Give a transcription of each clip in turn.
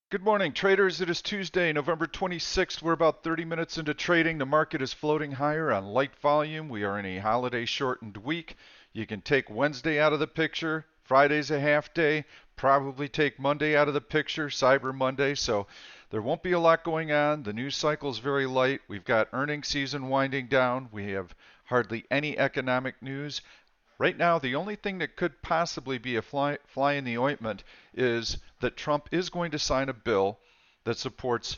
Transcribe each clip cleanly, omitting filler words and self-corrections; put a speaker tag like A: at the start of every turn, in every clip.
A: Good morning, traders. It is Tuesday, November 26th. We're about 30 minutes into trading. The market is floating higher on light volume. We are in a holiday shortened week. You can take Wednesday out of the picture. Friday's a half day. Probably take Monday out of the picture, Cyber Monday. So there won't be a lot going on. The news cycle is very light. We've got earnings season winding down. We have hardly any economic news. Right now, the only thing that could possibly be a fly in the ointment is that Trump is going to sign a bill that supports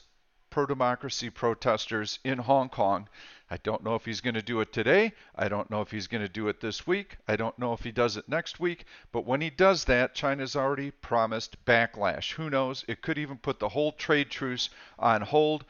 A: pro democracy protesters in Hong Kong. I don't know if he's going to do it today. I don't know if he's going to do it this week. I don't know if he does it next week. But when he does that, China's already promised backlash. Who knows? It could even put the whole trade truce on hold.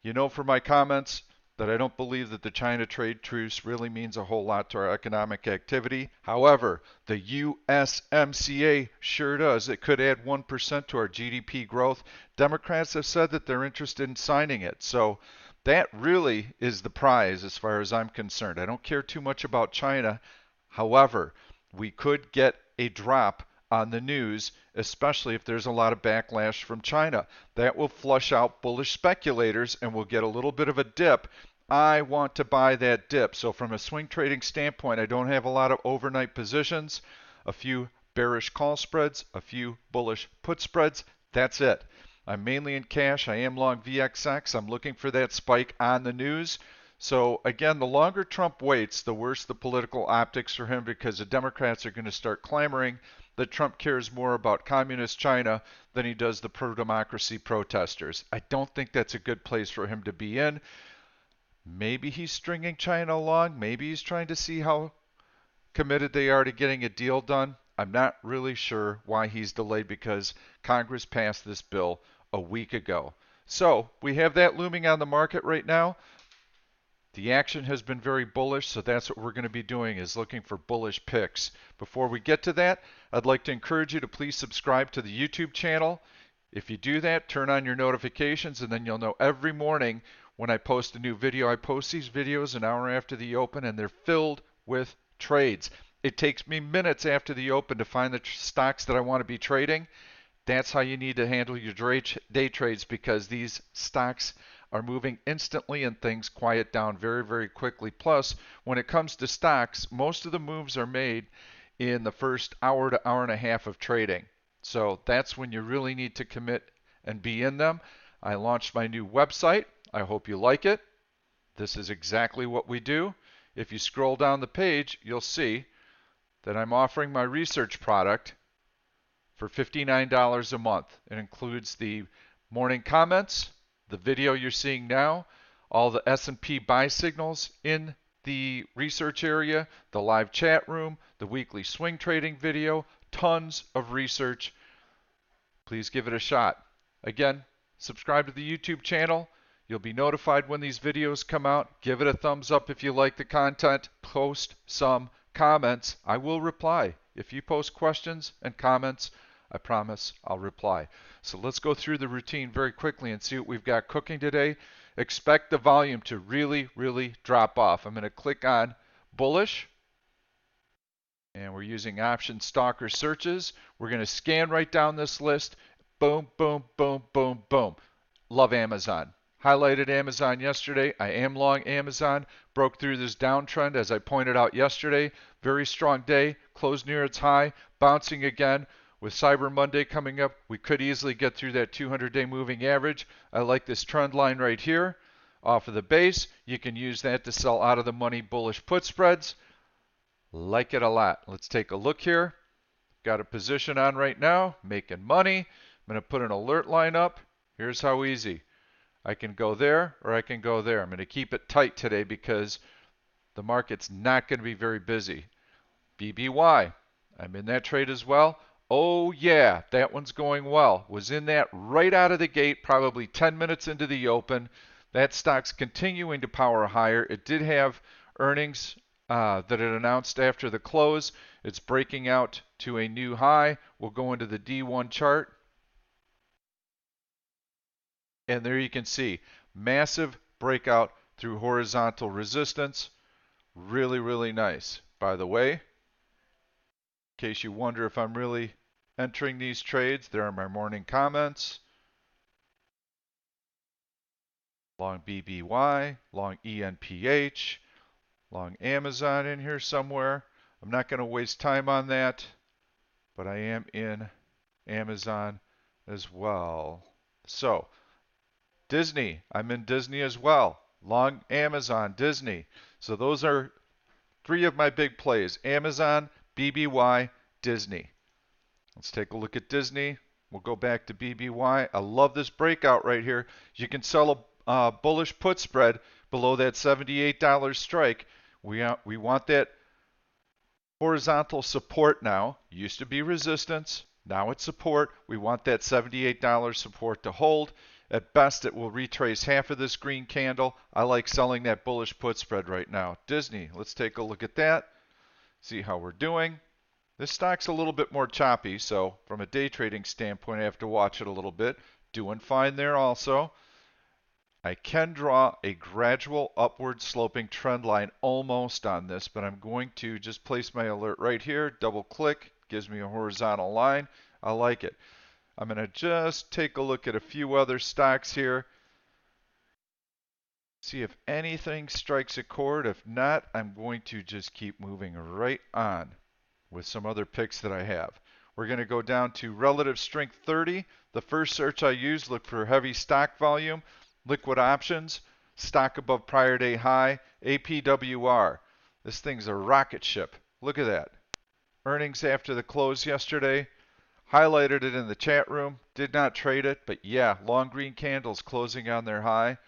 A: You know from my comments that I don't believe that the China trade truce really means a whole lot to our economic activity. However, the USMCA sure does. It could add 1% to our GDP growth. Democrats have said that they're interested in signing it. So that really is the prize as far as I'm concerned. I don't care too much about China. However, we could get a drop on the news, especially if there's a lot of backlash from China. That will flush out bullish speculators and we'll get a little bit of a dip. I want to buy that dip. So from a swing trading standpoint, I don't have a lot of overnight positions, a few bearish call spreads, a few bullish put spreads. That's it. I'm mainly in cash. I am long VXX. I'm looking for that spike on the news. So again, the longer Trump waits, the worse the political optics for him because the Democrats are going to start clamoring that Trump cares more about communist China than he does the pro-democracy protesters. I don't think that's a good place for him to be in. Maybe he's stringing China along. Maybe he's trying to see how committed they are to getting a deal done. I'm not really sure why he's delayed because Congress passed this bill a week ago. So we have that looming on the market right now. The action has been very bullish, so that's what we're going to be doing is looking for bullish picks. Before we get to that, I'd like to encourage you to please subscribe to the YouTube channel. If you do that, turn on your notifications and then you'll know every morning when I post a new video. I post these videos an hour after the open and they're filled with trades. It takes me minutes after the open to find the stocks that I want to be trading. That's how you need to handle your day trades because these stocks are moving instantly and things quiet down very, very quickly. Plus, when it comes to stocks, most of the moves are made in the first hour to hour and a half of trading. So that's when you really need to commit and be in them. I launched my new website. I hope you like it. This is exactly what we do. If you scroll down the page, you'll see that I'm offering my research product for $59 a month. It includes the morning comments, the video you're seeing now, all the S&P buy signals in the research area, the live chat room, the weekly swing trading video, tons of research. Please give it a shot. Again, subscribe to the YouTube channel. You'll be notified when these videos come out. Give it a thumbs up if you like the content. Post some comments. I will reply. If you post questions and comments, I promise I'll reply. So let's go through the routine very quickly and see what we've got cooking today. Expect the volume to really, really drop off. I'm going to click on Bullish, and we're using option stalker searches. We're going to scan right down this list. Boom, boom, boom, boom, boom. Love Amazon. Highlighted Amazon yesterday. I am long Amazon. Broke through this downtrend as I pointed out yesterday. Very strong day. Closed near its high. Bouncing again. With Cyber Monday coming up, we could easily get through that 200-day moving average. I like this trend line right here off of the base. You can use that to sell out of the money bullish put spreads. Like it a lot. Let's take a look here. Got a position on right now, making money. I'm going to put an alert line up. Here's how easy. I can go there or I can go there. I'm going to keep it tight today because the market's not going to be very busy. BBY. I'm in that trade as well. Oh yeah, that one's going well. Was in that right out of the gate, probably 10 minutes into the open. That stock's continuing to power higher. It did have earnings that it announced after the close. It's breaking out to a new high. We'll go into the D1 chart. And there you can see massive breakout through horizontal resistance. Really, really nice. By the way, in case you wonder if I'm really entering these trades, there are my morning comments. long BBY, long ENPH, long Amazon in here somewhere. I'm not going to waste time on that, but I am in Amazon as well. So Disney, I'm in Disney as well. Long Amazon, Disney. So those are three of my big plays: Amazon, BBY, Disney. Let's take a look at Disney. We'll go back to BBY. I love this breakout right here. You can sell a bullish put spread below that $78 strike. We want that horizontal support now. Used to be resistance. Now it's support. We want that $78 support to hold. At best, it will retrace half of this green candle. I like selling that bullish put spread right now. Disney, let's take a look at that. See how we're doing. This stock's a little bit more choppy, so from a day trading standpoint, I have to watch it a little bit. Doing fine there also. I can draw a gradual upward sloping trend line almost on this, but I'm going to just place my alert right here, double click, gives me a horizontal line. I like it. I'm going to just take a look at a few other stocks here. See if anything strikes a chord. If not, I'm going to just keep moving right on with some other picks that I have. We're going to go down to relative strength 30. The first search I used looked for heavy stock volume, liquid options, stock above prior day high, APWR. This thing's a rocket ship. Look at that. Earnings after the close yesterday. Highlighted it in the chat room. Did not trade it, but yeah, long green candles closing on their high.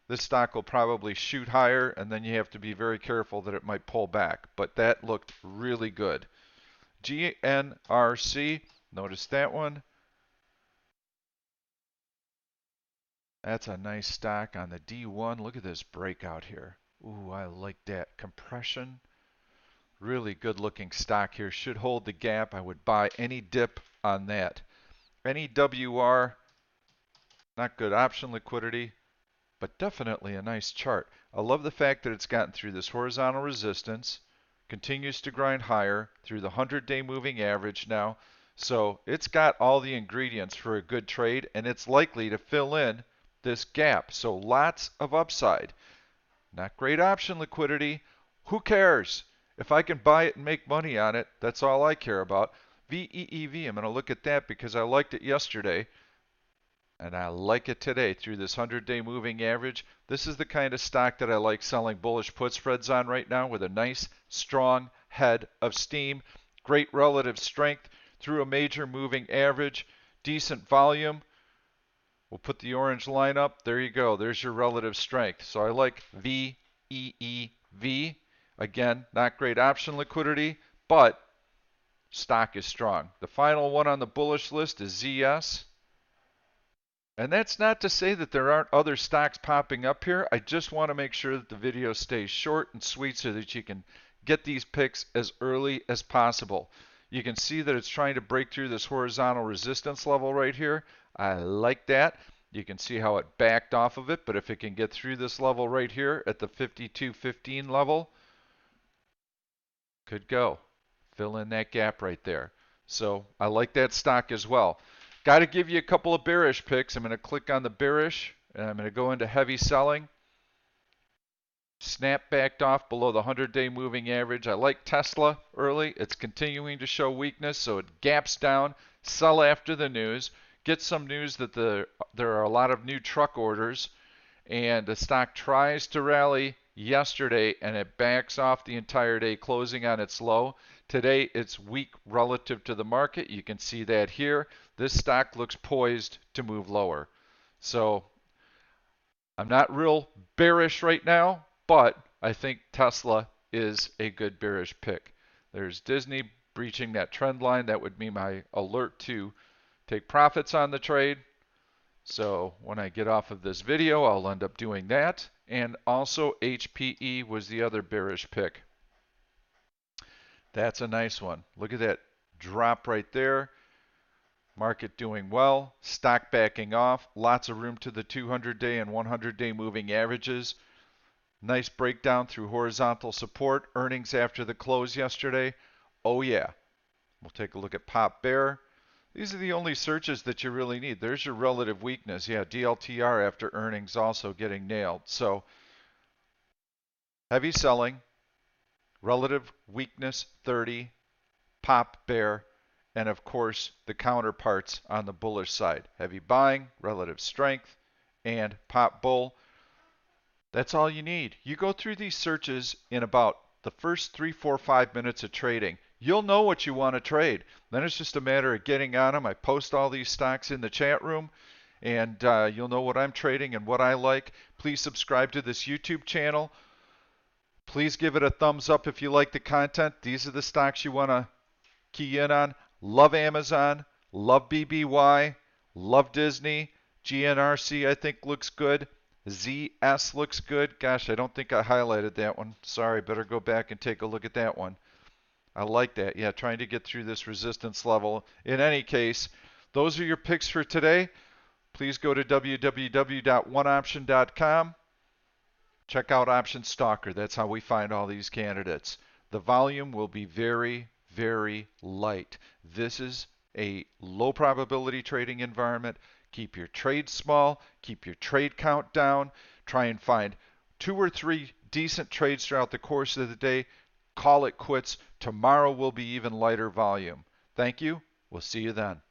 A: This stock will probably shoot higher, and then you have to be very careful that it might pull back. But that looked really good. GNRC, notice that one. That's a nice stock on the D1. Look at this breakout here. Ooh, I like that. Compression. Really good looking stock here. Should hold the gap. I would buy any dip on that. Any WR, not good option liquidity, but definitely a nice chart. I love the fact that it's gotten through this horizontal resistance, continues to grind higher through the 100-day moving average now. So it's got all the ingredients for a good trade, and it's likely to fill in this gap. So lots of upside. Not great option liquidity. Who cares? If I can buy it and make money on it, that's all I care about. VEEV, I'm going to look at that because I liked it yesterday. And I like it today through this 100-day moving average. This is the kind of stock that I like selling bullish put spreads on right now, with a nice, strong head of steam, great relative strength through a major moving average, decent volume. We'll put the orange line up. There you go. There's your relative strength. So I like VEEV. Again, not great option liquidity, but stock is strong. The final one on the bullish list is ZS. And that's not to say that there aren't other stocks popping up here. I just want to make sure that the video stays short and sweet so that you can get these picks as early as possible. You can see that it's trying to break through this horizontal resistance level right here. I like that. You can see how it backed off of it, but if it can get through this level right here at the 52.15 level, could go. Fill in that gap right there. So I like that stock as well. Got to give you a couple of bearish picks. I'm going to click on the bearish, and I'm going to go into heavy selling. Snap backed off below the 100-day moving average. I like Tesla early. It's continuing to show weakness, so it gaps down. Sell after the news. Get some news that there are a lot of new truck orders, and the stock tries to rally yesterday, and it backs off the entire day, closing on its low. Today, it's weak relative to the market. You can see that here. This stock looks poised to move lower. So I'm not real bearish right now, but I think Tesla is a good bearish pick. There's Disney breaching that trend line. That would be my alert to take profits on the trade. So when I get off of this video, I'll end up doing that. And also HPE was the other bearish pick. That's a nice one. Look at that drop right there. Market doing well. Stock backing off. Lots of room to the 200-day and 100-day moving averages. Nice breakdown through horizontal support. Earnings after the close yesterday. Oh yeah. We'll take a look at Pop Bear. These are the only searches that you really need. There's your relative weakness. Yeah, DLTR after earnings also getting nailed. So heavy selling, relative weakness 30, pop bear, and of course the counterparts on the bullish side. Heavy buying, relative strength, and pop bull. That's all you need. You go through these searches in about the first 3, 4, 5 minutes of trading. You'll know what you want to trade. Then it's just a matter of getting on them. I post all these stocks in the chat room, and you'll know what I'm trading and what I like. Please subscribe to this YouTube channel. Please give it a thumbs up if you like the content. These are the stocks you want to key in on. Love Amazon, love BBY, love Disney. GNRC I think looks good. ZS looks good. Gosh, I don't think I highlighted that one. Sorry, better go back and take a look at that one. I like that. Yeah, trying to get through this resistance level. In any case, those are your picks for today. Please go to www.oneoption.com. Check out Option Stalker. That's how we find all these candidates. The volume will be very, very light. This is a low probability trading environment. Keep your trades small, keep your trade count down, try and find 2 or 3 decent trades throughout the course of the day. Call it quits. Tomorrow will be even lighter volume. Thank you. We'll see you then.